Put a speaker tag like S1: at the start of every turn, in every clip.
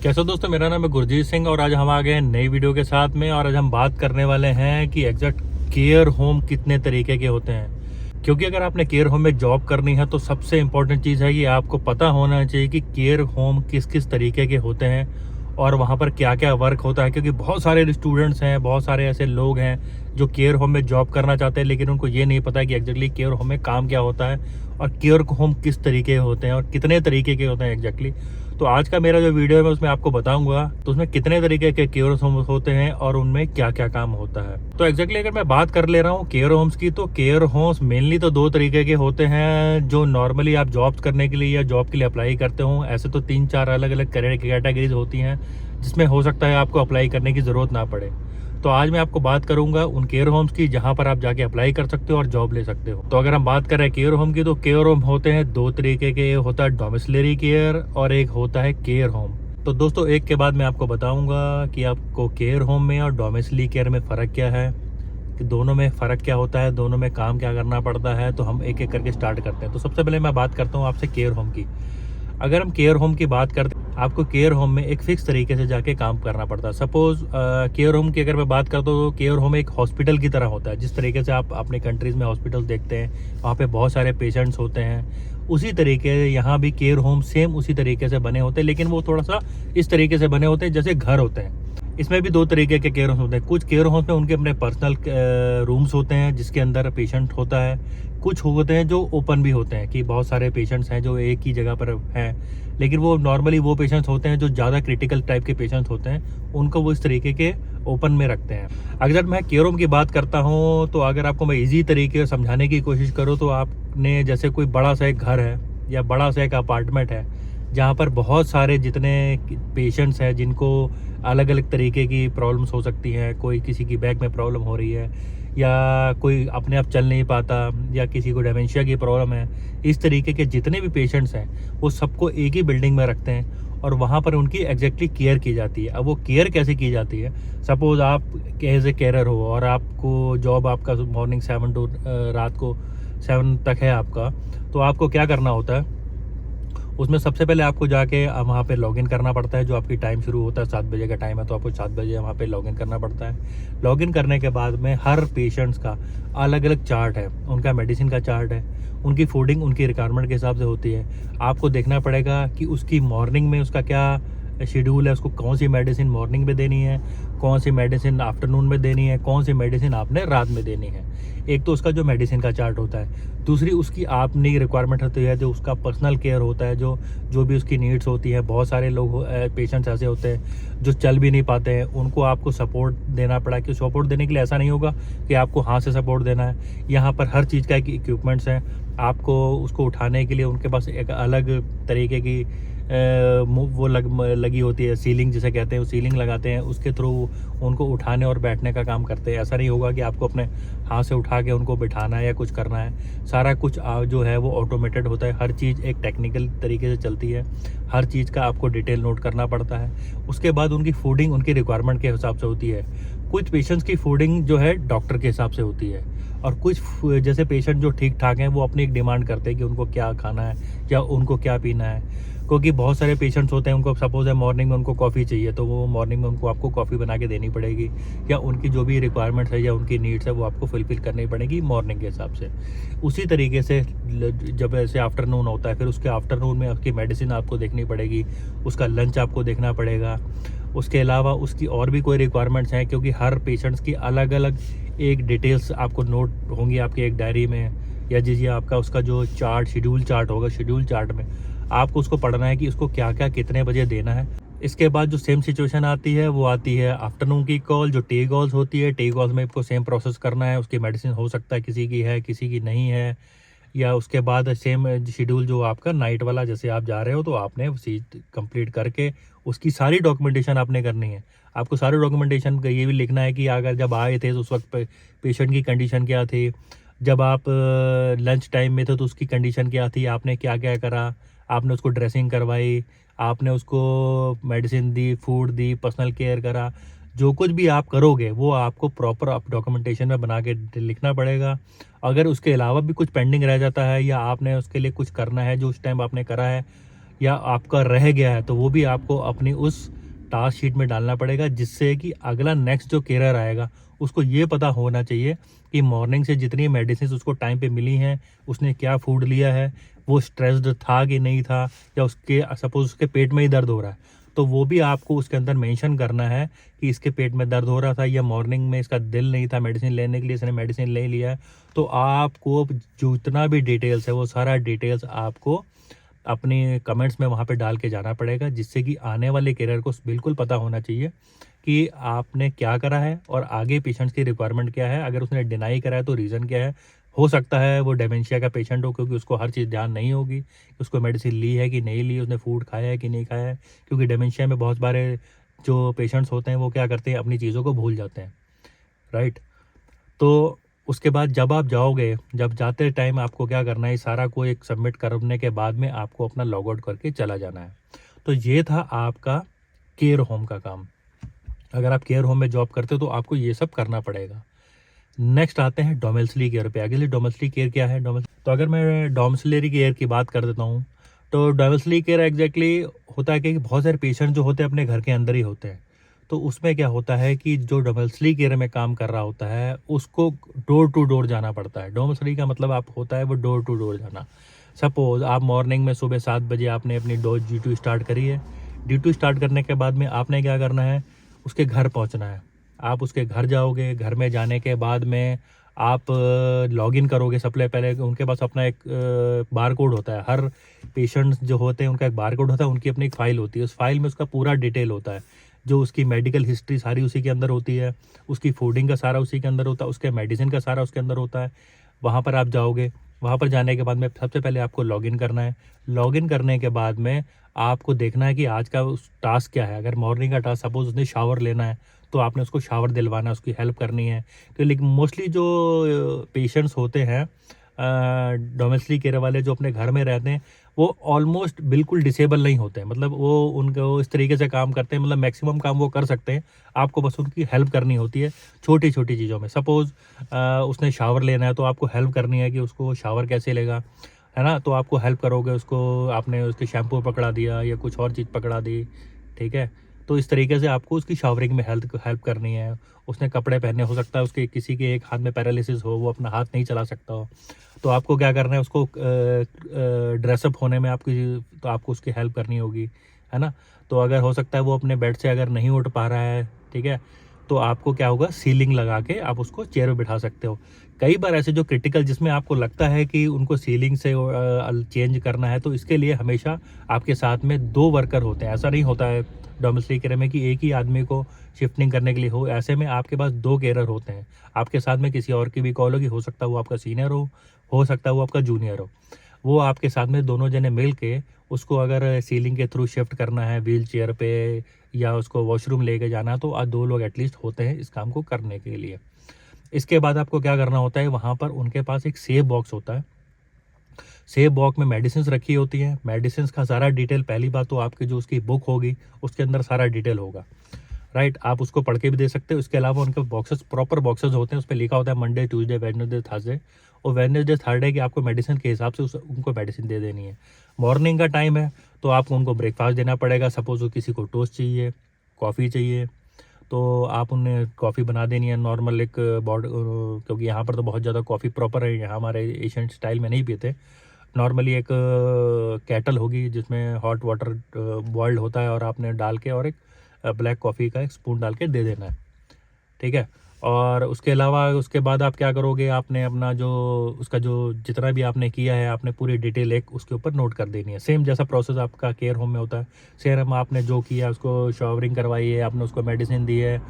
S1: कैसे हो दोस्तों, मेरा नाम है गुरजीत सिंह और आज हम आ गए हैं नई वीडियो के साथ में। और आज हम बात करने वाले हैं कि एग्जैक्ट केयर होम कितने तरीके के होते हैं। क्योंकि अगर आपने केयर होम में जॉब करनी है तो सबसे इम्पोर्टेंट चीज़ है कि आपको पता होना चाहिए कि केयर होम किस किस तरीके के होते हैं और वहाँ पर क्या क्या वर्क होता है। क्योंकि बहुत सारे स्टूडेंट्स हैं, बहुत सारे ऐसे लोग हैं जो केयर होम में जॉब करना चाहते हैं, लेकिन उनको ये नहीं पता है कि एग्जैक्टली केयर होम में काम क्या होता है और केयर होम किस तरीके के होते हैं और कितने तरीके के होते हैं एग्जैक्टली। तो आज का मेरा जो वीडियो है मैं उसमें आपको बताऊंगा तो उसमें कितने तरीके के केयर होम्स होते हैं और उनमें क्या क्या काम होता है। तो एग्जैक्टली अगर मैं बात कर ले रहा हूँ केयर होम्स की, तो केयर होम्स मेनली तो दो तरीके के होते हैं जो नॉर्मली आप जॉब्स करने के लिए या जॉब के लिए अप्लाई करते हो। ऐसे तो 3-4 अलग अलग करियर कैटेगरीज होती हैं जिसमें हो सकता है आपको अप्लाई करने की ज़रूरत ना पड़े। तो आज मैं आपको बात करूंगा उन केयर होम्स की जहां पर आप जाके अप्लाई कर सकते हो और जॉब ले सकते हो। तो अगर हम बात करें केयर होम की, तो केयर होम होते हैं दो तरीके के, होता है डोमिसिलरी केयर और एक होता है केयर होम। तो दोस्तों एक के बाद मैं आपको बताऊंगा कि आपको केयर होम में और डोमिसिलरी केयर में फ़र्क क्या है, कि दोनों में फ़र्क क्या होता है, दोनों में काम क्या करना पड़ता है। तो हम एक एक करके स्टार्ट करते हैं। तो सबसे पहले मैं बात करता हूँ आपसे केयर होम की। अगर हम केयर होम की बात करते हैं, आपको केयर होम में एक फिक्स तरीके से जाके काम करना पड़ता है। सपोज केयर होम की अगर मैं बात करता हूँ तो केयर होम एक हॉस्पिटल की तरह होता है। जिस तरीके से आप अपने कंट्रीज़ में हॉस्पिटल देखते हैं, वहाँ पे बहुत सारे पेशेंट्स होते हैं, उसी तरीके यहाँ भी केयर होम सेम उसी तरीके से बने होते हैं, लेकिन वो थोड़ा सा इस तरीके से बने होते हैं जैसे घर होते हैं। इसमें भी दो तरीके के केयर होम्स होते हैं। कुछ केयर होम्स में उनके अपने पर्सनल रूम्स होते हैं जिसके अंदर पेशेंट होता है। कुछ होते हैं जो ओपन भी होते हैं, कि बहुत सारे पेशेंट्स हैं जो एक ही जगह पर हैं, लेकिन वो नॉर्मली वो पेशेंट्स होते हैं जो ज़्यादा क्रिटिकल टाइप के पेशेंट्स होते हैं, उनको वो इस तरीके के ओपन में रखते हैं। अगर मैं केयर होम की बात करता हूँ तो अगर आपको मैं इजी तरीके से समझाने की कोशिश करूँ तो आपने जैसे कोई बड़ा सा एक घर है या बड़ा सा एक अपार्टमेंट है जहाँ पर बहुत सारे जितने पेशेंट्स हैं जिनको अलग अलग तरीके की प्रॉब्लम्स हो सकती हैं। कोई किसी की बैक में प्रॉब्लम हो रही है, या कोई अपने आप चल नहीं पाता, या किसी को डेमेंशिया की प्रॉब्लम है। इस तरीके के जितने भी पेशेंट्स हैं वो सबको एक ही बिल्डिंग में रखते हैं और वहाँ पर उनकी एग्जैक्टली केयर की जाती है। अब वो केयर कैसे की जाती है, सपोज़ आप एज ए केयरर हो और आपको जॉब आपका मॉर्निंग 7 टू रात को 7 तक है आपका, तो आपको क्या करना होता है, उसमें सबसे पहले आपको जाके वहाँ पे लॉगिन करना पड़ता है। जो आपकी टाइम शुरू होता है 7 बजे का टाइम है, तो आपको 7 बजे वहाँ पे लॉगिन करना पड़ता है। लॉगिन करने के बाद में हर पेशेंट्स का अलग अलग चार्ट है, उनका मेडिसिन का चार्ट है, उनकी फूडिंग उनकी रिक्वायरमेंट के हिसाब से होती है। आपको देखना पड़ेगा कि उसकी मॉर्निंग में उसका क्या शेड्यूल है, उसको कौन सी मेडिसिन मॉर्निंग में देनी है, कौन सी मेडिसिन आफ्टरनून में देनी है, कौन सी मेडिसिन आपने रात में देनी है। एक तो उसका जो मेडिसिन का चार्ट होता है, दूसरी उसकी आपने रिक्वायरमेंट होती है जो उसका पर्सनल केयर होता है, जो जो भी उसकी नीड्स होती है। बहुत सारे लोग पेशेंट्स ऐसे होते हैं जो चल भी नहीं पाते हैं, उनको आपको सपोर्ट देना पड़ा। कि सपोर्ट देने के लिए ऐसा नहीं होगा कि आपको हाथ से सपोर्ट देना है, यहाँ पर हर चीज़ का एक इक्विपमेंट्स है। आपको उसको उठाने के लिए उनके पास एक अलग तरीके की वो लगी होती है, सीलिंग जिसे कहते हैं, वो सीलिंग लगाते हैं, उसके थ्रू उनको उठाने और बैठने का काम करते हैं। ऐसा नहीं होगा कि आपको अपने हाथ से उठा के उनको बिठाना है या कुछ करना है। सारा कुछ जो है वो ऑटोमेटेड होता है। हर चीज़ एक टेक्निकल तरीके से चलती है, हर चीज़ का आपको डिटेल नोट करना पड़ता है। उसके बाद उनकी फूडिंग उनकी रिक्वायरमेंट के हिसाब से होती है। कुछ पेशेंट्स की फूडिंग जो है डॉक्टर के हिसाब से होती है, और कुछ जैसे पेशेंट जो ठीक ठाक हैं वो अपनी एक डिमांड करते हैं कि उनको क्या खाना है या उनको क्या पीना है। क्योंकि बहुत सारे पेशेंट्स होते हैं, उनको सपोज है मॉर्निंग में उनको कॉफ़ी चाहिए, तो वो मॉर्निंग में उनको आपको कॉफ़ी बना के देनी पड़ेगी, या उनकी जो भी रिक्वायरमेंट्स है या उनकी नीड्स है वो आपको फुलफिल करनी पड़ेगी मॉर्निंग के हिसाब से। उसी तरीके से जब ऐसे आफ्टरनून होता है, फिर उसके आफ्टरनून में उसकी मेडिसिन आपको देखनी पड़ेगी, उसका लंच आपको देखना पड़ेगा। उसके अलावा उसकी और भी कोई रिक्वायरमेंट्स हैं, क्योंकि हर पेशेंट्स की अलग अलग एक डिटेल्स आपको नोट होंगी आपकी एक डायरी में, या जिसे आपका उसका जो चार्ट शेड्यूल चार्ट होगा, शेड्यूल चार्ट में आपको उसको पढ़ना है कि उसको क्या क्या कितने बजे देना है। इसके बाद जो सेम सिचुएशन आती है वो आती है आफ्टरनून की कॉल, जो टी कॉल्स होती है। टी कॉल्स में आपको सेम प्रोसेस करना है। उसकी मेडिसिन हो सकता है किसी की है किसी की नहीं है, या उसके बाद सेम शेड्यूल जो आपका नाइट वाला, जैसे आप जा रहे हो तो आपने सीट कंप्लीट करके उसकी सारी डॉक्यूमेंटेशन आपने करनी है। आपको सारी डॉक्यूमेंटेशन का ये भी लिखना है कि अगर जब आए थे तो उस वक्त पेशेंट की कंडीशन क्या थी, जब आप लंच टाइम में थे तो उसकी कंडीशन क्या थी, आपने क्या क्या करा, आपने उसको ड्रेसिंग करवाई, आपने उसको मेडिसिन दी, फूड दी, पर्सनल केयर करा। जो कुछ भी आप करोगे वो आपको प्रॉपर आप डॉक्यूमेंटेशन में बना के लिखना पड़ेगा। अगर उसके अलावा भी कुछ पेंडिंग रह जाता है या आपने उसके लिए कुछ करना है जो उस टाइम आपने करा है, या आपका रह गया है तो वो भी आपको अपनी उस टास्क शीट में डालना पड़ेगा, जिससे कि अगला नेक्स्ट जो केयरर आएगा उसको ये पता होना चाहिए कि मॉर्निंग से जितनी मेडिसिन उसको टाइम पे मिली हैं, उसने क्या फूड लिया है, वो स्ट्रेस्ड था कि नहीं था, या उसके सपोज उसके पेट में ही दर्द हो रहा है तो वो भी आपको उसके अंदर मेंशन करना है कि इसके पेट में दर्द हो रहा था या मॉर्निंग में इसका दिल नहीं था मेडिसिन लेने के लिए, इसने मेडिसिन ले लिया है। तो आपको जितना भी डिटेल्स है वो सारा डिटेल्स आपको अपने कमेंट्स में वहाँ पे डाल के जाना पड़ेगा, जिससे कि आने वाले केरियर को बिल्कुल पता होना चाहिए कि आपने क्या करा है और आगे पेशेंट्स की रिक्वायरमेंट क्या है। अगर उसने डिनाई करा है तो रीज़न क्या है। हो सकता है वो डेमेंशिया का पेशेंट हो, क्योंकि उसको हर चीज़ ध्यान नहीं होगी कि उसको मेडिसिन ली है कि नहीं ली, उसने फूड खाया है कि नहीं खाया है, क्योंकि डेमेंशिया में बहुत बारे जो पेशेंट्स होते हैं वो क्या करते हैं, अपनी चीज़ों को भूल जाते हैं, राइट। तो उसके बाद जब आप जाओगे, जब जाते टाइम आपको क्या करना है, सारा को एक सबमिट करने के बाद में आपको अपना लॉग आउट करके चला जाना है। तो ये था आपका केयर होम का काम। अगर आप केयर होम में जॉब करते हो तो आपको ये सब करना पड़ेगा। नेक्स्ट आते हैं डोमेस्टिक केयर पे। आगे डोमेस्टिक केयर क्या है, तो अगर मैं डोमेस्टिलरी केयर की बात कर देता हूँ तो डोमेस्टिक केयर एग्जैक्टली होता है कि बहुत सारे पेशेंट जो होते हैं अपने घर के अंदर ही होते हैं। तो उसमें क्या होता है कि जो डोमेस्टिक केयर में काम कर रहा होता है उसको डोर टू डोर जाना पड़ता है। डोमेस्टिक का मतलब आप होता है वो डोर टू डोर जाना। सपोज आप मॉर्निंग में सुबह 7 बजे आपने अपनी ड्यूटी स्टार्ट करी है। ड्यूटी स्टार्ट करने के बाद में आपने क्या करना है, उसके घर पहुंचना है। आप उसके घर जाओगे, घर में जाने के बाद में आप लॉगिन करोगे। सबसे पहले उनके पास अपना एक बार कोड होता है। हर पेशेंट्स जो होते हैं उनका एक बार कोड होता है, उनकी अपनी एक फ़ाइल होती है। उस फाइल में उसका पूरा डिटेल होता है, जो उसकी मेडिकल हिस्ट्री सारी उसी के अंदर होती है, उसकी फूडिंग का सारा उसी के अंदर होता है, उसके मेडिसिन का सारा उसके अंदर होता है। वहाँ पर आप जाओगे, वहाँ पर जाने के बाद में सबसे पहले आपको लॉगिन करना है। लॉगिन करने के बाद में आपको देखना है कि आज का उस टास्क क्या है। अगर मॉर्निंग का टास्क सपोज उसने शावर लेना है तो आपने उसको शावर दिलवाना है, उसकी हेल्प करनी है। तो लेकिन मोस्टली जो पेशेंट्स होते हैं डोमेस्टिक केयर वाले जो अपने घर में रहते हैं वो ऑलमोस्ट बिल्कुल डिसेबल नहीं होते हैं। मतलब वो उनको इस तरीके से काम करते हैं, मतलब मैक्सिमम काम वो कर सकते हैं। आपको बस उनकी हेल्प करनी होती है छोटी छोटी चीज़ों में। सपोज़ उसने शावर लेना है तो आपको हेल्प करनी है कि उसको शावर कैसे लेगा, है ना। तो आपको हेल्प करोगे, उसको आपने उसके शैम्पू पकड़ा दिया या कुछ और चीज़ पकड़ा दी, ठीक है। तो इस तरीके से आपको उसकी शावरिंग में हेल्प करनी है। उसने कपड़े पहने, हो सकता है उसके किसी के एक हाथ में पैरालिसिस हो, वो अपना हाथ नहीं चला सकता हो, तो आपको क्या करना है, उसको ड्रेसअप होने में तो आपको उसकी हेल्प करनी होगी, है ना। तो अगर हो सकता है वो अपने बेड से अगर नहीं उठ पा रहा है, ठीक है, तो आपको क्या होगा, सीलिंग लगा के आप उसको चेयर पे बिठा सकते हो। कई बार ऐसे जो क्रिटिकल जिसमें आपको लगता है कि उनको सीलिंग से चेंज करना है, तो इसके लिए हमेशा आपके साथ में 2 वर्कर होते हैं। ऐसा नहीं होता है डोमेस्टिक केयर में कि एक ही आदमी को शिफ्टिंग करने के लिए हो। ऐसे में आपके पास 2 केयरर होते हैं। आपके साथ में किसी और की भी कॉल होगी, हो सकता है वो आपका सीनियर हो सकता है वो आपका जूनियर हो। वो आपके साथ में दोनों जने मिल के उसको अगर सीलिंग के थ्रू शिफ्ट करना है व्हील चेयर पे या उसको वॉशरूम लेके जाना है, तो 2 लोग एटलीस्ट होते हैं इस काम को करने के लिए। इसके बाद आपको क्या करना होता है, वहाँ पर उनके पास एक सेफ बॉक्स होता है। सेफ बॉक्स में मेडिसिन रखी होती हैं। मेडिसिन का सारा डिटेल, पहली बात तो आपकी जो उसकी बुक होगी उसके अंदर सारा डिटेल होगा, राइट। आप उसको पढ़ के भी दे सकते हो। इसके अलावा उनके बॉक्सेस, प्रॉपर बॉक्सेस होते हैं, उस पर लिखा होता है मंडे, ट्यूसडे, वेडनेसडे, थर्सडे, और वेडनेसडे थर्सडे की आपको मेडिसिन के हिसाब से उनको मेडिसिन दे देनी है। मॉर्निंग का टाइम है तो आपको उनको ब्रेकफास्ट देना पड़ेगा। सपोज वो किसी को टोस्ट चाहिए, कॉफ़ी चाहिए, तो आप उन्हें कॉफ़ी बना देनी है नॉर्मल एक क्योंकि यहाँ पर तो बहुत ज़्यादा कॉफ़ी प्रॉपर है, यहाँ हमारे एशियन स्टाइल में नहीं पीते। नॉर्मली एक केटल होगी जिसमें हॉट वाटर बॉइल्ड होता है, और आपने डाल के और एक ब्लैक कॉफ़ी का एक स्पून डाल के दे देना है, ठीक है। और उसके अलावा उसके बाद आप क्या करोगे, आपने अपना जो उसका जो जितना भी आपने किया है आपने पूरी डिटेल एक उसके ऊपर नोट कर देनी है। सेम जैसा प्रोसेस आपका केयर होम में होता है। सेम आपने जो किया, उसको शॉवरिंग करवाई है, आपने उसको मेडिसिन दी है,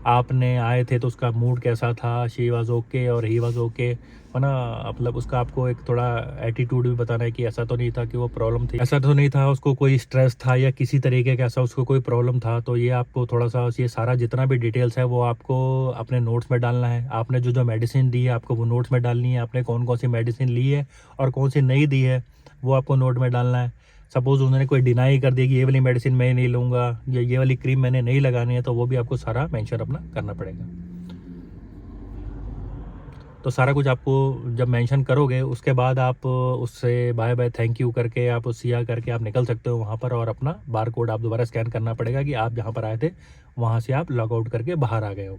S1: आपने आए थे तो उसका मूड कैसा था, शी वाज ओके और ही वाज ओके, है ना। मतलब उसका आपको एक थोड़ा एटीट्यूड भी बताना है कि ऐसा तो नहीं था कि वो प्रॉब्लम थी, ऐसा तो नहीं था उसको कोई स्ट्रेस था या किसी तरीके का ऐसा उसको कोई प्रॉब्लम था। तो ये आपको थोड़ा सा ये सारा जितना भी डिटेल्स है वो आपको अपने नोट्स में डालना है। आपने जो जो मेडिसिन दी है आपको वो नोट्स में डालनी है। आपने कौन कौन सी मेडिसिन ली है और कौन सी नहीं दी है वो आपको नोट में डालना है। सपोज़ उन्होंने कोई डिनाई कर दिया कि ये वाली मेडिसिन मैं नहीं लूँगा या ये वाली क्रीम मैंने नहीं लगानी है, तो वो भी आपको सारा मेंशन अपना करना पड़ेगा। तो सारा कुछ आपको जब मेंशन करोगे उसके बाद आप उससे बाय बाय थैंक यू करके आप सिया करके आप निकल सकते हो वहाँ पर, और अपना बार कोड आप दोबारा स्कैन करना पड़ेगा कि आप जहाँ पर आए थे वहाँ से आप लॉग आउट करके बाहर आ गए हो,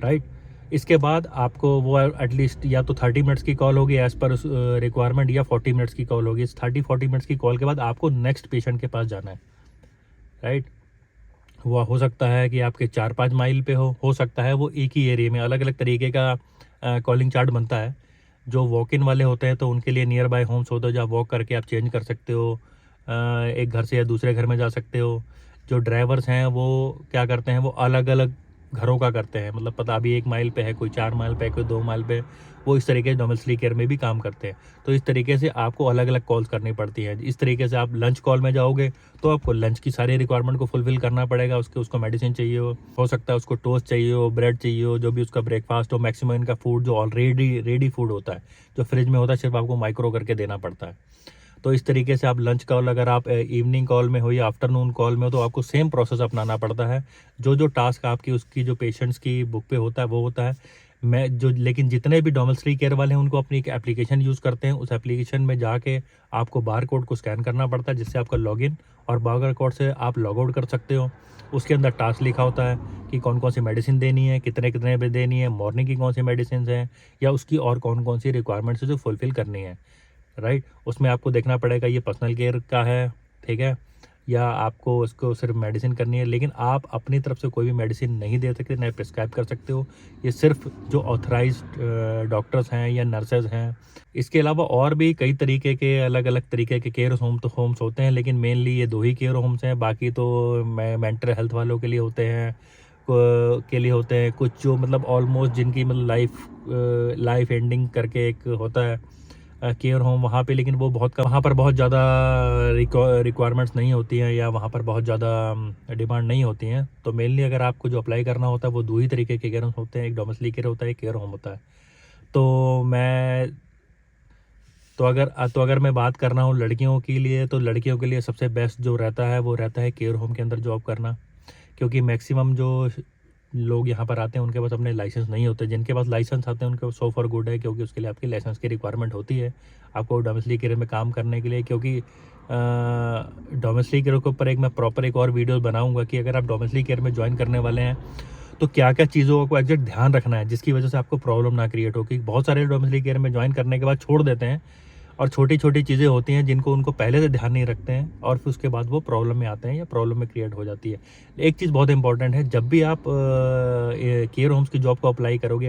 S1: राइट। इसके बाद आपको वो एटलीस्ट या तो 30 मिनट्स की कॉल होगी एज़ पर रिक्वायरमेंट, या 40 मिनट्स की कॉल होगी। इस 30-40 मिनट्स की कॉल के बाद आपको नेक्स्ट पेशेंट के पास जाना है, राइट। वो हो सकता है कि आपके 4-5 माइल पे हो सकता है वो एक ही एरिया में। अलग अलग तरीके का कॉलिंग चार्ट बनता है। जो वॉक इन वाले होते हैं तो उनके लिए नियर बाय होम्स होते हैं, जहाँ वॉक करके आप चेंज कर सकते हो, एक घर से या दूसरे घर में जा सकते हो। जो ड्राइवर्स हैं वो क्या करते हैं, वो अलग अलग घरों का करते हैं, मतलब पता अभी 1 माइल पे है, कोई 4 माइल पे है, कोई 2 माइल पे, वो इस तरीके से डोमेस्टिक केयर में भी काम करते हैं। तो इस तरीके से आपको अलग अलग कॉल्स करनी पड़ती है। इस तरीके से आप लंच कॉल में जाओगे तो आपको लंच की सारी रिक्वायरमेंट को फुलफिल करना पड़ेगा। उसको मेडिसिन चाहिए हो सकता है उसको टोस्ट चाहिए हो, ब्रेड चाहिए हो, जो भी उसका ब्रेकफास्ट हो। मैक्सिमम इनका फूड जो ऑलरेडी रेडी फूड होता है, जो फ्रिज में होता है, सिर्फ आपको माइक्रो करके देना पड़ता है। तो इस तरीके से आप लंच कॉल, अगर आप इवनिंग कॉल में हो या आफ्टरनून कॉल में हो, तो आपको सेम प्रोसेस अपनाना पड़ता है। जो टास्क आपकी उसकी जो पेशेंट्स की बुक पे होता है वो होता है। लेकिन जितने भी डोमेस्टिक केयर वाले हैं उनको अपनी एक एप्लीकेशन यूज़ करते हैं। उस एप्लीकेशन में जाके आपको बार कोड को स्कैन करना पड़ता है, जिससे आपका लॉगिन और बार कोड से आप लॉग आउट कर सकते हो। उसके अंदर टास्क लिखा होता है कि कौन कौन सी मेडिसिन देनी है, कितने कितने पे देनी है, मॉर्निंग की कौन सी मेडिसिन हैं, या उसकी और कौन कौन सी रिक्वायरमेंट्स है जो फुलफ़िल करनी है, राइट। उसमें आपको देखना पड़ेगा ये पर्सनल केयर का है, ठीक है, या आपको उसको सिर्फ मेडिसिन करनी है। लेकिन आप अपनी तरफ से कोई भी मेडिसिन नहीं दे सकते, ना प्रिस्क्राइब कर सकते हो। ये सिर्फ जो ऑथराइज्ड डॉक्टर्स हैं या नर्सेज हैं। इसके अलावा और भी कई तरीके के अलग अलग तरीके के केयर होम्स होते हैं, लेकिन मेनली ये 2 ही केयर होम्स हैं। बाकी तो मेंटल हेल्थ वालों के लिए होते हैं, कुछ जो मतलब ऑलमोस्ट जिनकी मतलब लाइफ एंडिंग करके एक होता है केयर होम वहाँ पे, लेकिन वो बहुत कम, वहाँ पर बहुत ज़्यादा रिक्वायरमेंट्स नहीं होती हैं, या वहाँ पर बहुत ज़्यादा डिमांड नहीं होती हैं। तो मेनली अगर आपको जो अप्लाई करना होता है वो 2 ही तरीके के केयर होम होते हैं, एक डोमेस्टिक केयर होता है, एक केयर होम होता है। तो मैं तो अगर मैं बात कर रहा हूँ लड़कियों के लिए, तो लड़कियों के लिए सबसे बेस्ट जो रहता है वो रहता है केयर होम के अंदर जॉब करना। क्योंकि मैक्सिमम जो लोग यहाँ पर आते हैं उनके पास अपने लाइसेंस नहीं होते। जिनके पास लाइसेंस आते हैं उनके सो फॉर गुड है, क्योंकि उसके लिए आपकी लाइसेंस की रिक्वायरमेंट होती है आपको डोमेस्टिक केयर में काम करने के लिए। क्योंकि डोमेस्टिक केयर के ऊपर एक और वीडियो बनाऊंगा कि अगर आप डोमेस्टिक केयर में ज्वाइन करने वाले हैं तो क्या क्या चीज़ों को एग्जैक्ट ध्यान रखना है, जिसकी वजह से आपको प्रॉब्लम ना क्रिएट हो। क्योंकि बहुत सारे डोमेस्टिक केयर में ज्वाइन करने के बाद छोड़ देते हैं, और छोटी छोटी चीज़ें होती हैं जिनको उनको पहले से ध्यान नहीं रखते हैं, और फिर उसके बाद वो प्रॉब्लम में आते हैं या प्रॉब्लम में क्रिएट हो जाती है। एक चीज़ बहुत इंपॉर्टेंट है, जब भी आप केयर होम्स की जॉब को अप्लाई करोगे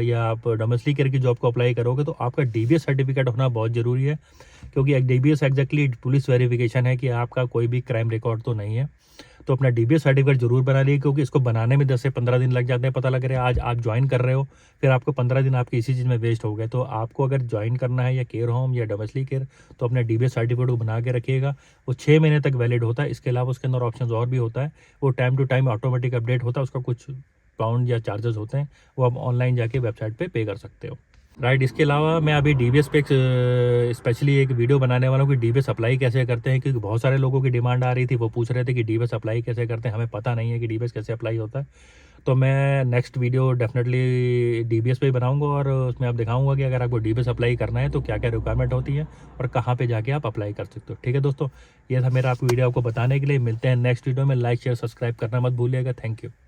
S1: या आप डोमेस्टिक केयर की जॉब को अप्लाई करोगे, तो आपका DBS सर्टिफिकेट होना बहुत ज़रूरी है। क्योंकि एक DBS एग्जैक्टली पुलिस वेरिफिकेशन है कि आपका कोई भी क्राइम रिकॉर्ड तो नहीं है। तो अपना DBS सर्टिफिकेट जरूर बना लिए, क्योंकि इसको बनाने में 10 से 15 दिन लग जाते हैं। पता लग रहा है आज आप ज्वाइन कर रहे हो, फिर आपको 15 दिन आपके इसी चीज़ में वेस्ट हो गए। तो आपको अगर ज्वाइन करना है या केयर होम या डोमेस्टिक केयर, तो अपने DBS सर्टिफिकेट को बना के रखिएगा। वो 6 महीने तक वैलिड होता है। इसके अलावा उसके अंदर ऑप्शन और भी होता है, वो time to time automatic update होता है। उसका कुछ पाउंड या चार्जेस होते हैं, वो आप ऑनलाइन जाके वेबसाइट पे पे कर सकते हो, राइट। इसके अलावा मैं अभी DBS पे स्पेशली एक वीडियो बनाने वाला हूँ कि DBS अप्लाई कैसे करते हैं। क्योंकि बहुत सारे लोगों की डिमांड आ रही थी, वो पूछ रहे थे कि DBS अप्लाई कैसे करते हैं, हमें पता नहीं है कि DBS कैसे अप्लाई होता है। तो मैं नेक्स्ट वीडियो डेफिनेटली DBS पे ही बनाऊंगा, और उसमें आप दिखाऊंगा कि अगर आपको DBS अप्लाई करना है तो क्या क्या रिक्वायरमेंट होती है और कहाँ पे जाके आप अप्लाई कर सकते हो। ठीक है दोस्तों, ये था मेरा आपको वीडियो आपको बताने के लिए। मिलते हैं नेक्स्ट वीडियो में। लाइक शेयर सब्सक्राइब करना मत भूलिएगा। Thank you.